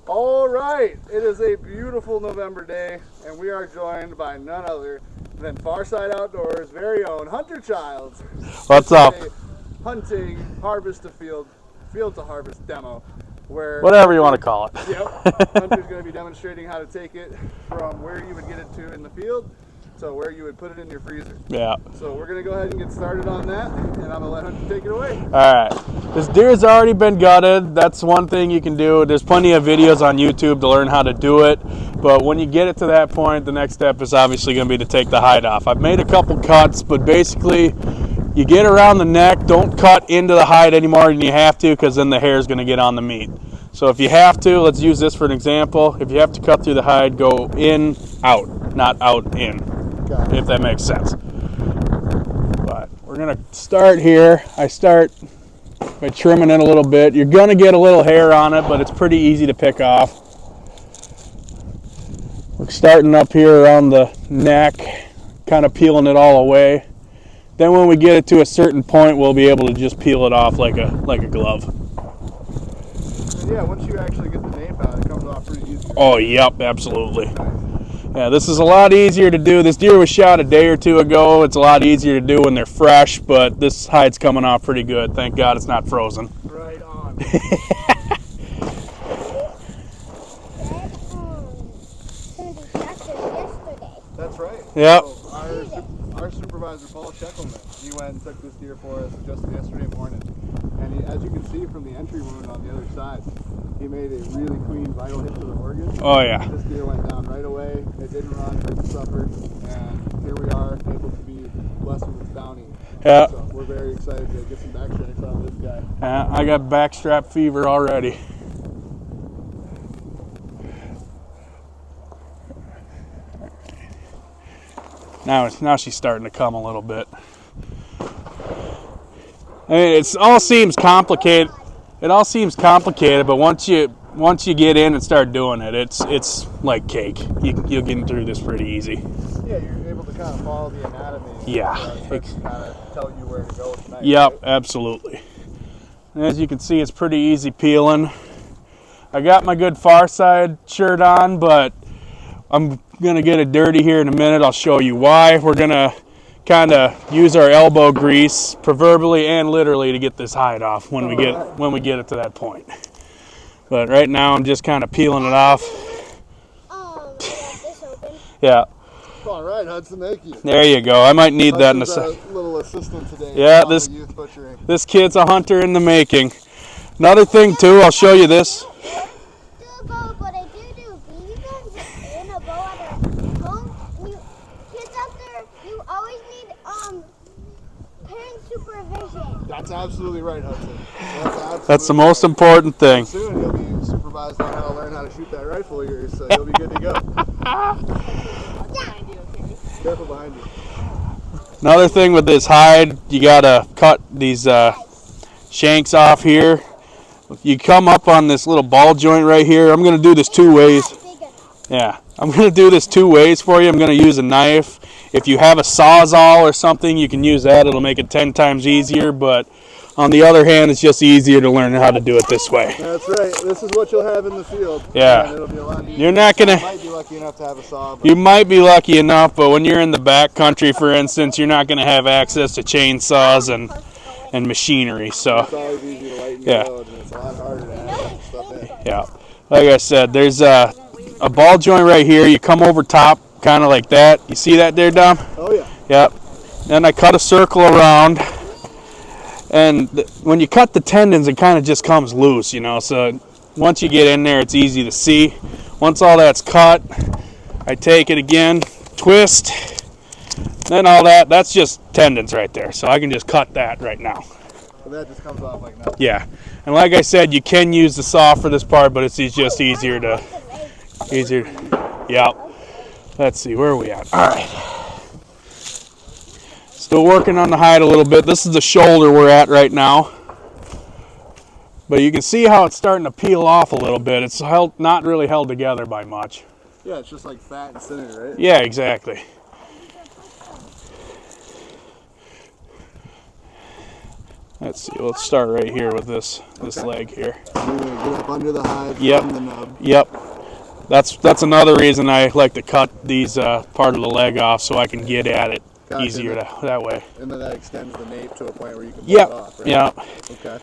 All right, it is a beautiful November day, and we are joined by none other than Farside Outdoors' very own Hunter Childs. What's up? Hunting, harvest to field, field to harvest demo. Where Whatever you want to call it. Yep, Hunter's going to be demonstrating how to take it from where you would get it to in the field to where you would put it in your freezer. Yeah. So we're going to go ahead and get started on that, and I'm going to let Hunter take it away. All right. This deer's already been gutted. That's one thing you can do. There's plenty of videos on YouTube to learn how to do it. But when you get it to that point, the next step is obviously going to be to take the hide off. I've made a couple cuts, but basically you get around the neck. Don't cut into the hide any more than you have to, because then the hair is going to get on the meat. So if you have to, let's use this for an example. If you have to cut through the hide, go in, out, not out, in, if that makes sense. But we're going to start here. I start by trimming it a little bit. You're going to get a little hair on it, but it's pretty easy to pick off. We're starting up here around the neck, kind of peeling it all away. Then when we get it to a certain point, we'll be able to just peel it off like a glove. And yeah, once you actually get the nape out, it comes off pretty easy. Oh, yep, absolutely. Yeah, this is a lot easier to do. This deer was shot a day or two ago. It's a lot easier to do when they're fresh, but this hide's coming off pretty good. Thank God it's not frozen. Right on. That's right. Yep. So our supervisor, Paul Sheckelman, he went and took this deer for us just yesterday morning. And as you can see from the entry wound on the other side, he made a really clean vital hit to the organ. Oh, yeah. This deer went down right away. It didn't run, it didn't suffer. And here we are, able to be blessed with its bounty. Yeah. So we're very excited to get some backstraps out of this guy. Yeah, I got backstrap fever already. Now she's starting to come a little bit. I mean, it all seems complicated. It all seems complicated, but once you get in and start doing it, it's like cake. You'll get through this pretty easy. Yeah, you're able to kind of follow the anatomy. Yeah. And kind of tell you where to go tonight. Yep, right? Absolutely. And as you can see, it's pretty easy peeling. I got my good Farside shirt on, but I'm gonna get it dirty here in a minute. I'll show you why. We're gonna kind of use our elbow grease, proverbially and literally, to get this hide off when we get it to that point. But right now I'm just kind of peeling it off. Yeah. All right, Hudson, thank you. There you go. I might need that in a second. Little assistant today. Yeah, this kid's a hunter in the making. Another thing too, I'll show you this. That's absolutely right, Hudson. That's the most important thing. Soon you'll be supervised on how to learn how to shoot that rifle of yours, so you'll be good to go. Careful behind you. Another thing with this hide, you gotta cut these shanks off here. You come up on this little ball joint right here. I'm gonna do this two ways. Yeah, I'm gonna do this two ways for you. I'm gonna use a knife. If you have a Sawzall or something, you can use that. It'll make it 10 times easier, but on the other hand, it's just easier to learn how to do it this way. That's right. This is what you'll have in the field. Yeah. And it'll be a lot easier. You're not gonna. You might be lucky enough to have a saw. You might be lucky enough, but when you're in the back country, for instance, you're not gonna have access to chainsaws and machinery. So. It's always easy to lighten your load, and it's a lot harder to add stuff in. Yeah. Like I said, there's a ball joint right here. You come over top, kind of like that. You see that there, Dom? Oh yeah. Yep. Then I cut a circle around, and when you cut the tendons, it kind of just comes loose, you know. So once you get in there, it's easy to see. Once all that's cut, I take it again, twist, then all that's just tendons right there. So I can just cut that right now. So that just comes off like that. Yeah. And like I said, you can use the saw for this part, but it's just easier. Yep. Let's see, where are we at? All right. Still working on the hide a little bit. This is the shoulder we're at right now. But you can see how it's starting to peel off a little bit. It's not really held together by much. Yeah, it's just like fat and thinner, right? Yeah, exactly. Let's see. Let's start right here with this leg here. You're gonna get up under the hide Yep. from the nub. Yep. That's another reason I like to cut these part of the leg off so I can get at it Gotcha. easier that way. And then that extends the nape to a point where you can pull Yep. it off, right? Yeah. Okay.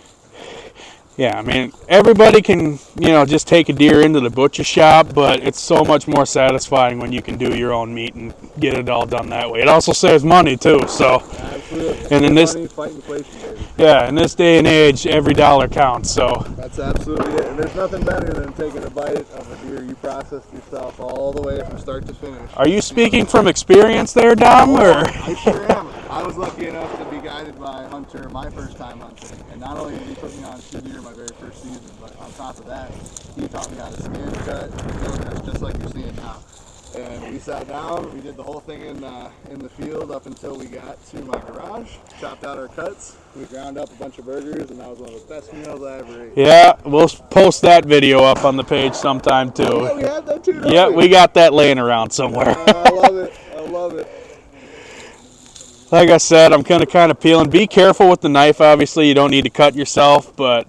Yeah, I mean, everybody can, just take a deer into the butcher shop, but it's so much more satisfying when you can do your own meat and get it all done that way. It also saves money too, so. Absolutely. And in this, money, fight inflation, baby. yeah, in this day and age, every dollar counts, so. That's absolutely it. And there's nothing better than taking a bite of a deer you processed yourself all the way from start to finish. Are you speaking from experience there, Dom, or? I sure am. I was lucky enough to be guided by a hunter my first time hunting. And not only did he put me on 2 deer my very first season, but on top of that, he taught me how to skin, cut, and kill cut, just like you're seeing now. And we sat down, we did the whole thing in the field up until we got to my garage, chopped out our cuts, we ground up a bunch of burgers, and that was one of the best meals I ever ate. Yeah, we'll post that video up on the page sometime too. Yeah, we had that too, don't Yeah, we got that laying around somewhere. I love it. I love it. Like I said, I'm kind of peeling. Be careful with the knife, obviously. You don't need to cut yourself, but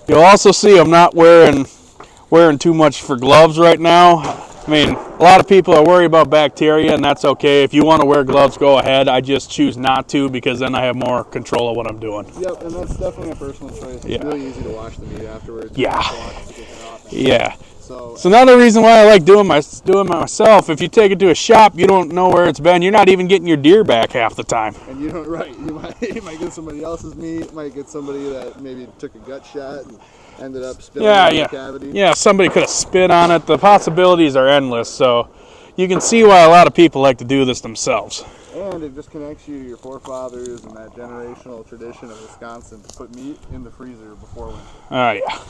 you'll also see I'm not wearing too much for gloves right now. I mean, a lot of people are worried about bacteria, and that's okay. If you want to wear gloves, go ahead. I just choose not to because then I have more control of what I'm doing. Yep, and that's definitely a personal choice. It's really easy to wash the meat afterwards. Yeah. Yeah. So another reason why I like doing it myself. If you take it to a shop, you don't know where it's been. You're not even getting your deer back half the time. And you don't, right? You might get somebody else's meat. Might get somebody that maybe took a gut shot and ended up spilling in the cavity. Yeah, somebody could have spit on it. The possibilities are endless. So you can see why a lot of people like to do this themselves. And it just connects you to your forefathers and that generational tradition of Wisconsin to put meat in the freezer before winter. Oh yeah.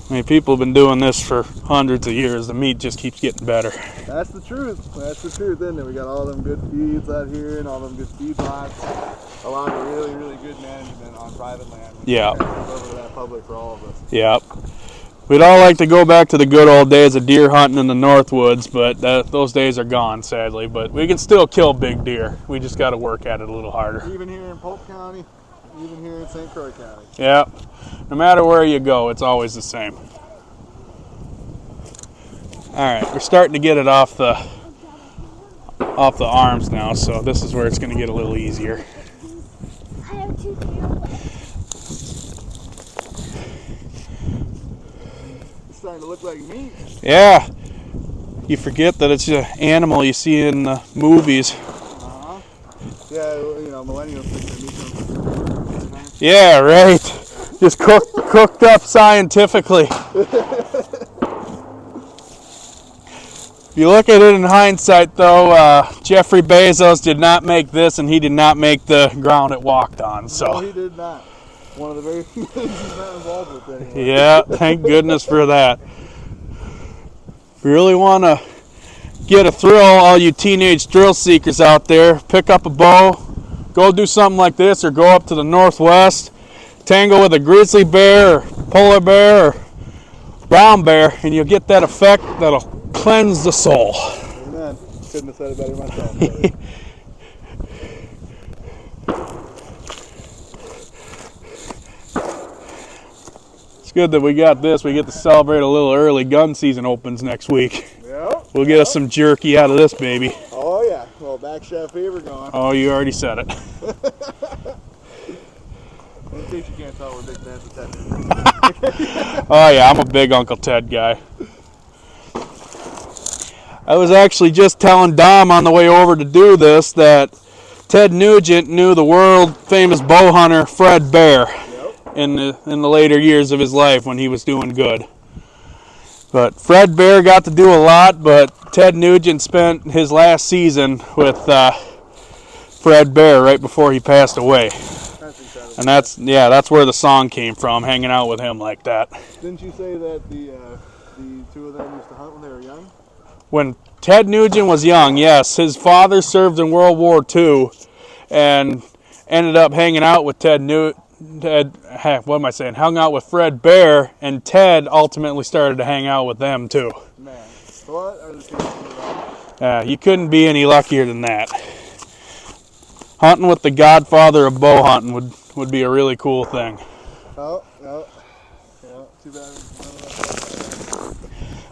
I mean, people have been doing this for hundreds of years. The meat just keeps getting better. That's the truth. That's the truth, isn't it? We got all them good feeds out here and all them good feedlots. A lot of really, really good management on private land. Yeah. Over to that public for all of us. Yep. We'd all like to go back to the good old days of deer hunting in the Northwoods, but those days are gone, sadly. But we can still kill big deer. We just got to work at it a little harder. Even here in Polk County, even here in St. Croix County. Yep. No matter where you go, it's always the same. All right, we're starting to get it off the arms now, so this is where it's going to get a little easier. I have 2 It's starting to look like meat. Yeah. You forget that it's an animal you see in the movies. Uh-huh. Yeah, millennials think they're meat. Yeah, right. Just cooked up scientifically. If you look at it in hindsight, though, Jeffrey Bezos did not make this, and he did not make the ground it walked on. So. No, he did not. One of the very few things he's not involved with anymore. Yeah, thank goodness for that. If you really want to get a thrill, all you teenage thrill seekers out there, pick up a bow, go do something like this, or go up to the Northwest, tangle with a grizzly bear, or polar bear, or brown bear, and you'll get that effect that'll cleanse the soul. Amen. Couldn't have said it better myself. Brother. It's good that we got this. We get to celebrate a little early. Gun season opens next week. Yep. We'll get us some jerky out of this baby. Oh yeah, well backstrap fever going. Oh, you already said it. In case you can't tell, we're big fans of Ted. Oh yeah, I'm a big Uncle Ted guy. I was actually just telling Dom on the way over to do this that Ted Nugent knew the world famous bow hunter Fred Bear in the later years of his life when he was doing good. But Fred Bear got to do a lot, but Ted Nugent spent his last season with Fred Bear right before he passed away. And that's where the song came from, hanging out with him like that. Didn't you say that the two of them used to hunt when they were young? When Ted Nugent was young, yes. His father served in World War II and ended up hanging out with hung out with Fred Bear, and Ted ultimately started to hang out with them too. Man, what are the chances of that? You couldn't be any luckier than that. Hunting with the godfather of bow hunting would be a really cool thing. Oh, no. Yeah, too bad.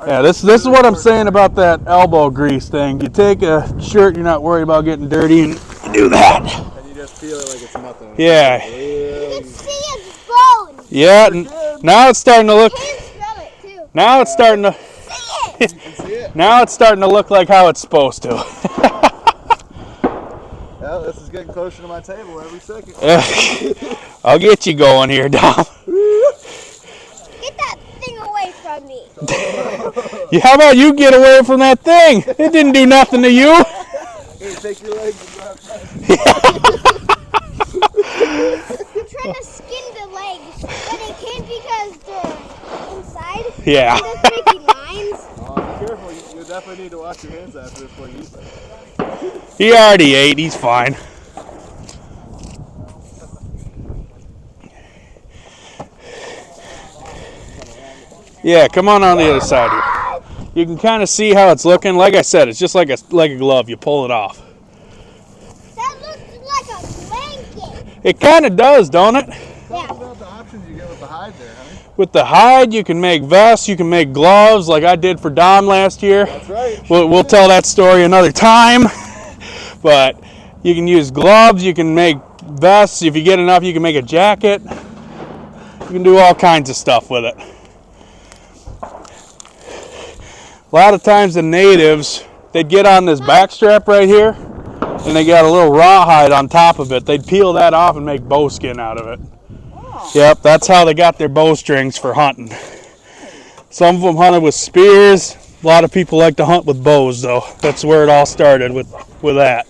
Yeah, this is what I'm saying about that elbow grease thing. You take a shirt you're not worried about getting dirty and you do that. And you just feel it like it's nothing. Yeah. You can see his bones. Yeah, now it's starting to look. You can smell it too. Now it's starting to. See it. You can see it. Now it's starting to look like how it's supposed to. Well, this is getting closer to my table every second. I'll get you going here, Dom. Get that thing away from me. Yeah, how about you get away from that thing? It didn't do nothing to you. Here, take your legs and grab that. I'm trying to skin the legs, but I can't because they're inside. Yeah. And they're making lines. Oh, be careful. You definitely need to wash your hands after this before you eat them. He already ate. He's fine. Yeah, come on the other side here. You can kind of see how it's looking. Like I said, it's just like a glove. You pull it off. That looks like a blanket. It kind of does, don't it? Yeah. What about the options you get with the hide there, honey? With the hide, you can make vests. You can make gloves, like I did for Dom last year. That's right. We'll tell that story another time. But you can use gloves. You can make vests. If you get enough, you can make a jacket. You can do all kinds of stuff with it. A lot of times the natives, they'd get on this backstrap right here, and they got a little rawhide on top of it. They'd peel that off and make bowskin out of it. Oh. Yep, that's how they got their bowstrings for hunting. Some of them hunted with spears. A lot of people like to hunt with bows, though. That's where it all started with that.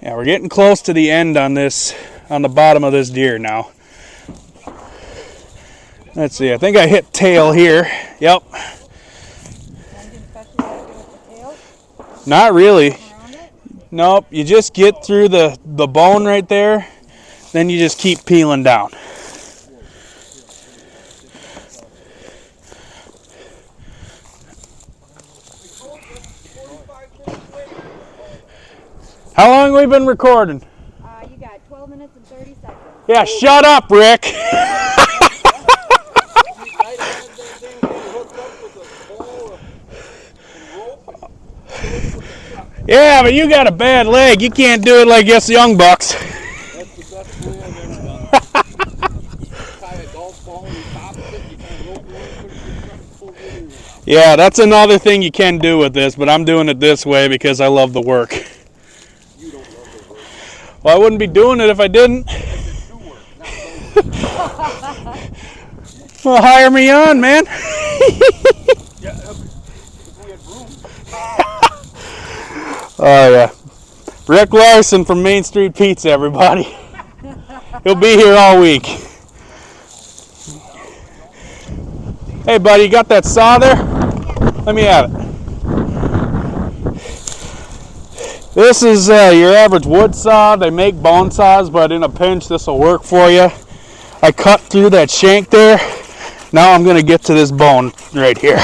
Yeah, we're getting close to the end on this, on the bottom of this deer now. Let's see, I think I hit tail here. Yep. Not really. Nope, you just get through the bone right there, then you just keep peeling down. How long have we been recording? You got 12 minutes and 30 seconds. Yeah, shut up, Rick. Yeah, but you got a bad leg. You can't do it like us young bucks. That's the best way I've ever done. Tie a golf ball on the top of it, you kind of rope it, Yeah, that's another thing you can do with this, but I'm doing it this way because I love the work. You don't love the work. Well, I wouldn't be doing it if I didn't. Well, hire me on, man. Oh, yeah. Rick Larson from Main Street Pizza, everybody. He'll be here all week. Hey, buddy, you got that saw there? Let me have it. This is your average wood saw. They make bone saws, but in a pinch, this will work for you. I cut through that shank there. Now I'm going to get to this bone right here.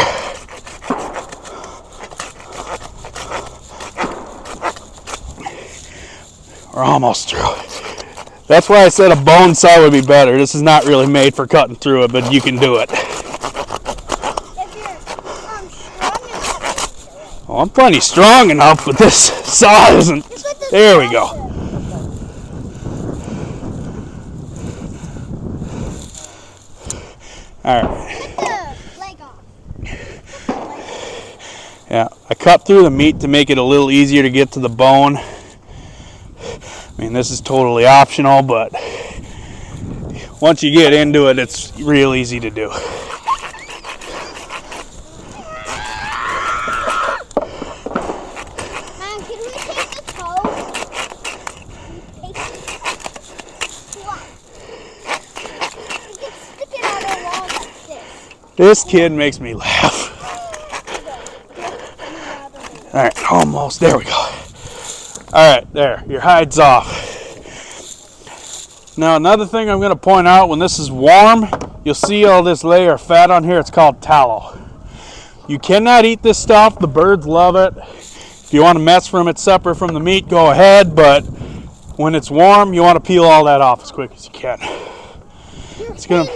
We're almost through it. That's why I said a bone saw would be better. This is not really made for cutting through it, but you can do it. Oh, I'm plenty strong enough, but this saw isn't. There we go. All right. Yeah, I cut through the meat to make it a little easier to get to the bone. I mean, this is totally optional, but once you get into it, it's real easy to do. Mom, can we take the toe? What? You can stick it on a wall like this. This kid makes me laugh. All right, almost. There we go. All right, there. Your hide's off. Now, another thing I'm going to point out, when this is warm, you'll see all this layer of fat on here. It's called tallow. You cannot eat this stuff. The birds love it. If you want to mess from it separate from the meat, go ahead. But when it's warm, you want to peel all that off as quick as you can. It's gonna.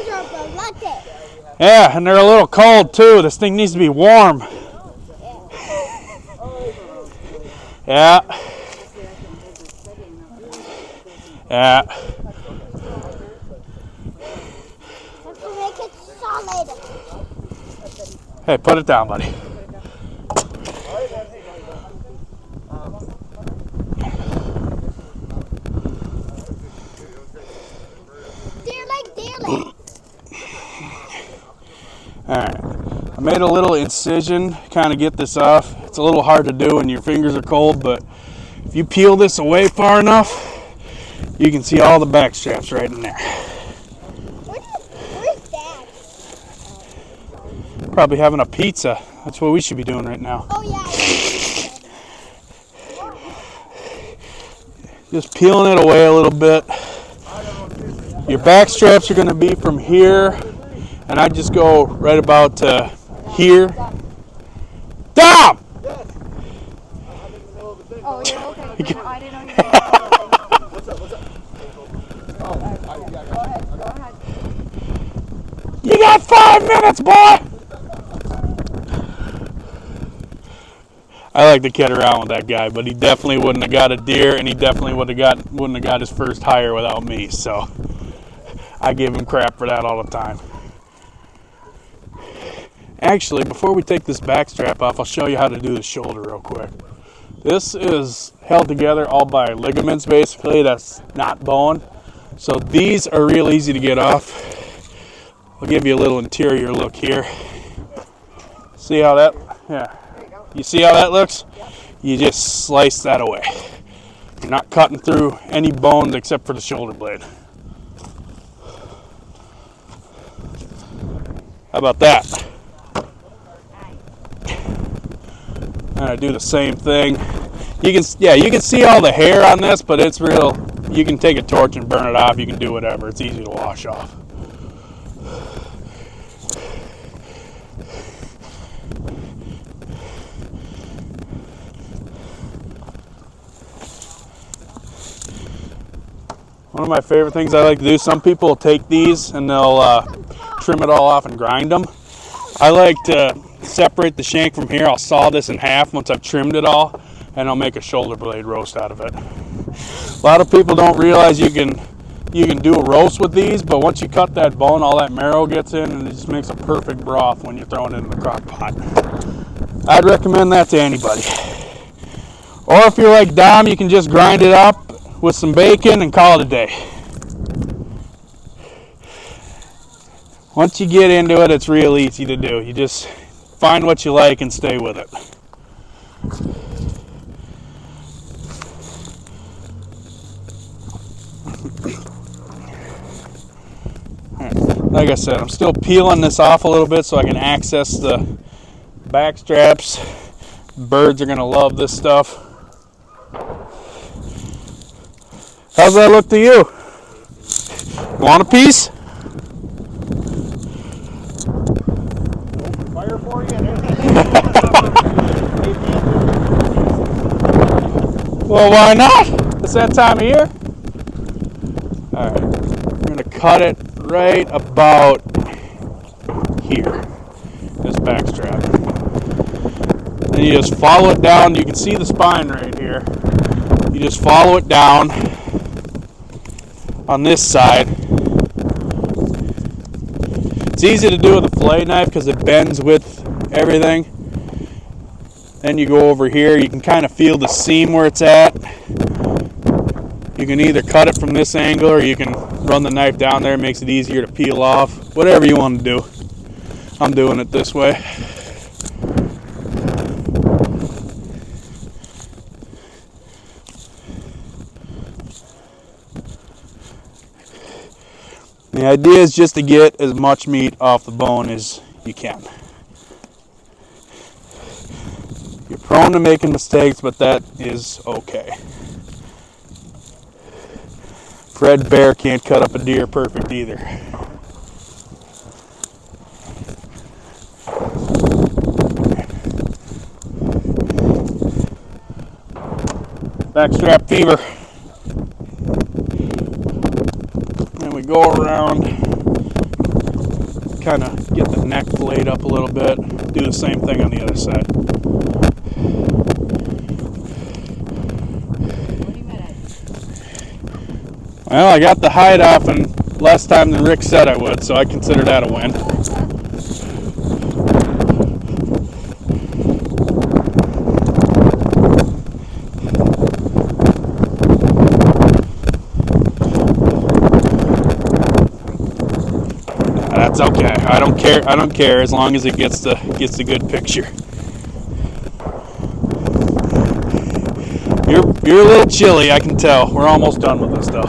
Yeah, and they're a little cold too. This thing needs to be warm. Yeah. Yeah. Make it solid. Hey, put it down, buddy. Deer leg. Alright, I made a little incision, kind of get this off. It's a little hard to do when your fingers are cold, but if you peel this away far enough, you can see all the back straps right in there. Where's Dad? Probably having a pizza. That's what we should be doing right now. Oh yeah. Just peeling it away a little bit. Your back straps are going to be from here, and I just go right about to here. Dom! Oh, you're okay. I didn't know you were What's up? Oh, yeah, Go ahead. You got 5 minutes, boy! I like to kid around with that guy, but he definitely wouldn't have got a deer, and he definitely wouldn't have got his first hire without me. So I give him crap for that all the time. Actually, before we take this back strap off, I'll show you how to do the shoulder real quick. This is held together all by ligaments, basically. That's not bone. So these are real easy to get off. I'll give you a little interior look here. See how that, yeah. You see how that looks? You just slice that away. You're not cutting through any bones except for the shoulder blade. How about that? And I do the same thing. You can see all the hair on this, but it's real. You can take a torch and burn it off. You can do whatever. It's easy to wash off. One of my favorite things I like to do, some people will take these and they'll trim it all off and grind them. I like to separate the shank from here. I'll saw this in half once I've trimmed it all, and I'll make a shoulder blade roast out of it. A lot of people don't realize you can do a roast with these, but once you cut that bone, all that marrow gets in, and it just makes a perfect broth when you're throwing it in the crock pot. I'd recommend that to anybody. Or if you're like Dom, you can just grind it up with some bacon and call it a day. Once you get into it, it's real easy to do. You just find what you like and stay with it. Like I said, I'm still peeling this off a little bit so I can access the back straps. Birds are going to love this stuff. How's that look to you? Want a piece? Fire for you. Well, why not? It's that time of year. Alright, we're going to cut it right about here. This back strap. Then you just follow it down. You can see the spine right here. You just follow it down on this side. It's easy to do with a fillet knife because it bends with everything. Then you go over here, you can kind of feel the seam where it's at. You can either cut it from this angle or you can run the knife down there. It makes it easier to peel off. Whatever you want to do. I'm doing it this way. The idea is just to get as much meat off the bone as you can. You're prone to making mistakes, but that is okay. Fred Bear can't cut up a deer perfect either. Backstrap fever. And we go around, kind of get the neck laid up a little bit. Do the same thing on the other side. Well, I got the hide off in less time than Rick said I would, so I consider that a win. That's okay. I don't care as long as it gets the good picture. You're a little chilly, I can tell. We're almost done with this though.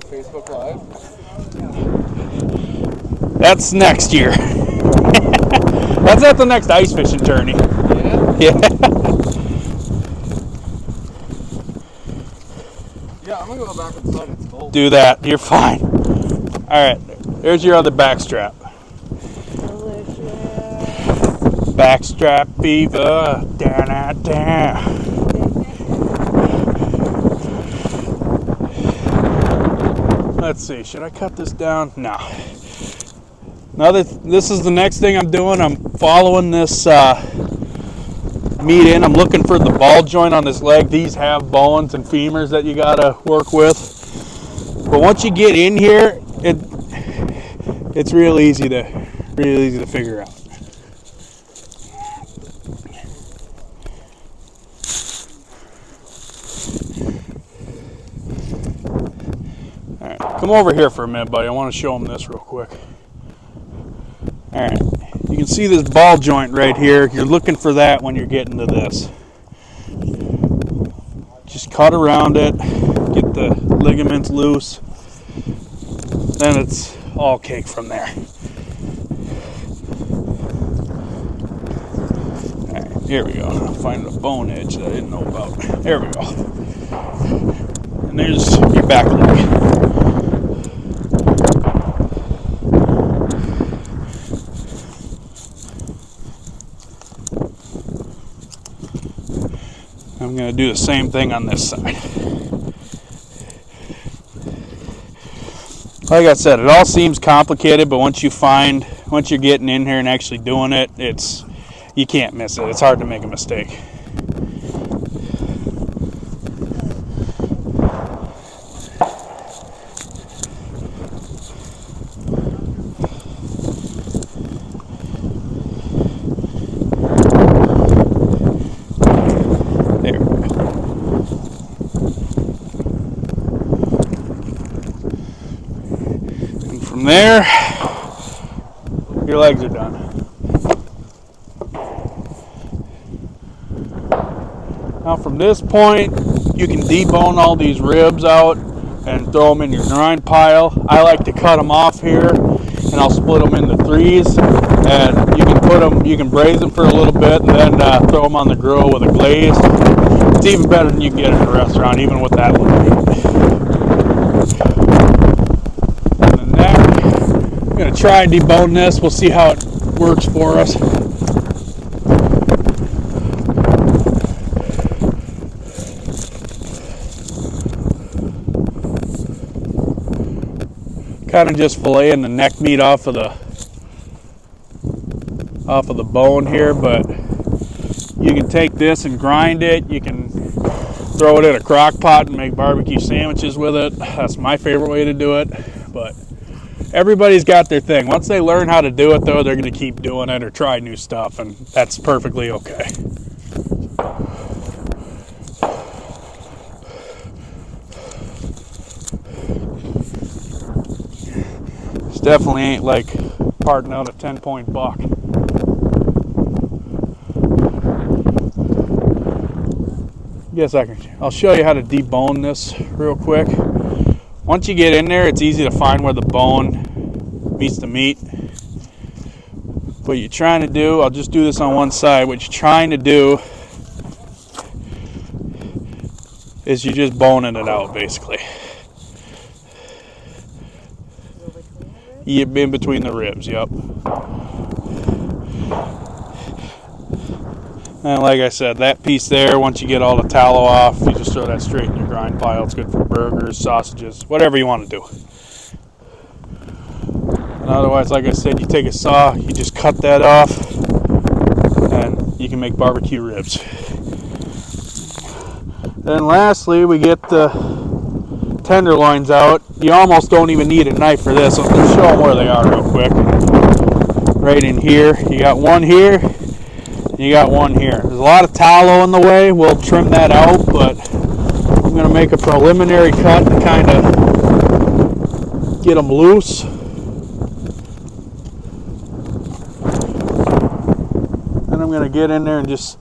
Facebook Live. That's next year. That's at the next ice fishing tourney. Yeah. Yeah, I'm gonna go back inside. It's cold. Do that. You're fine. All right. There's your other backstrap. Delicious. Backstrap fever. Da-da-da. Let's see. Should I cut this down? No. This is the next thing I'm doing. I'm following this meat in. I'm looking for the ball joint on this leg. These have bones and femurs that you gotta work with. But once you get in here, it's real easy to figure out. All right, come over here for a minute, buddy. I want to show them this real quick. All right, you can see this ball joint right here. You're looking for that when you're getting to this. Just cut around it, get the ligaments loose, then it's all cake from there. All right, here we go. I'll find a bone edge that I didn't know about. There we go. And there's your back leg. I'm going to do the same thing on this side. Like I said, it all seems complicated, but once you're getting in here and actually doing it, you can't miss it. It's hard to make a mistake. From there, your legs are done. Now from this point, you can debone all these ribs out and throw them in your grind pile. I like to cut them off here, and I'll split them into threes. And you can braise them for a little bit, and then throw them on the grill with a glaze. It's even better than you can get in a restaurant, even with that little meat. I'm going to try and debone this. We'll see how it works for us. Kind of just filleting the neck meat off of the bone here, but you can take this and grind it. You can throw it in a crock pot and make barbecue sandwiches with it. That's my favorite way to do it, but everybody's got their thing. Once they learn how to do it, though, they're going to keep doing it or try new stuff, and that's perfectly okay. This definitely ain't like parting out a 10-point buck. I'll show you how to debone this real quick. Once you get in there, it's easy to find where the bone meets the meat. What you're trying to do, I'll just do this on one side. What you're trying to do is you're just boning it out basically. In between the ribs, yep. And like I said, that piece there, once you get all the tallow off, you just throw that straight in your grind pile. It's good for burgers, sausages, whatever you want to do. And otherwise, like I said, you take a saw, you just cut that off, and you can make barbecue ribs. Then lastly, we get the tenderloins out. You almost don't even need a knife for this. I'll just show them where they are real quick. Right in here. You got one here. You got one here. There's a lot of tallow in the way. We'll trim that out, but I'm going to make a preliminary cut to kind of get them loose. And I'm going to get in there and just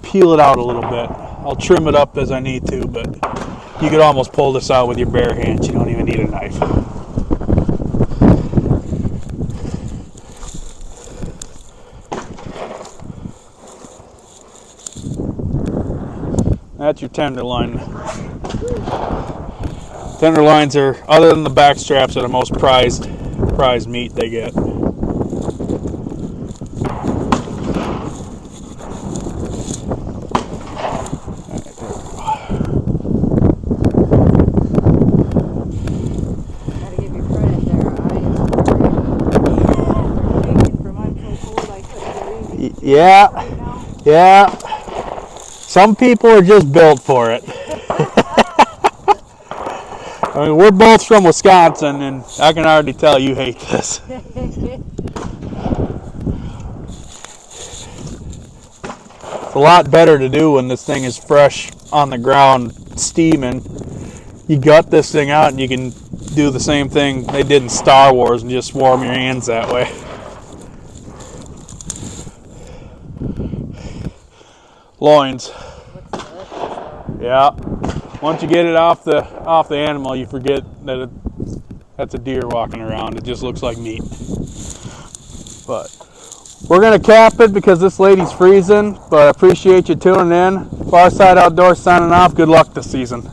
peel it out a little bit. I'll trim it up as I need to, but you could almost pull this out with your bare hands. You don't even need a knife. That's your tenderloin. Tenderloins are, other than the backstraps, are the most prized meat they get. Yeah. Some people are just built for it. I mean, we're both from Wisconsin, and I can already tell you hate this. It's a lot better to do when this thing is fresh on the ground, steaming. You gut this thing out, and you can do the same thing they did in Star Wars and just warm your hands that way. Loins. Yeah. Once you get it off the animal, you forget that that's a deer walking around. It just looks like meat. But we're gonna cap it because this lady's freezing. But I appreciate you tuning in. Farside Outdoors signing off. Good luck this season.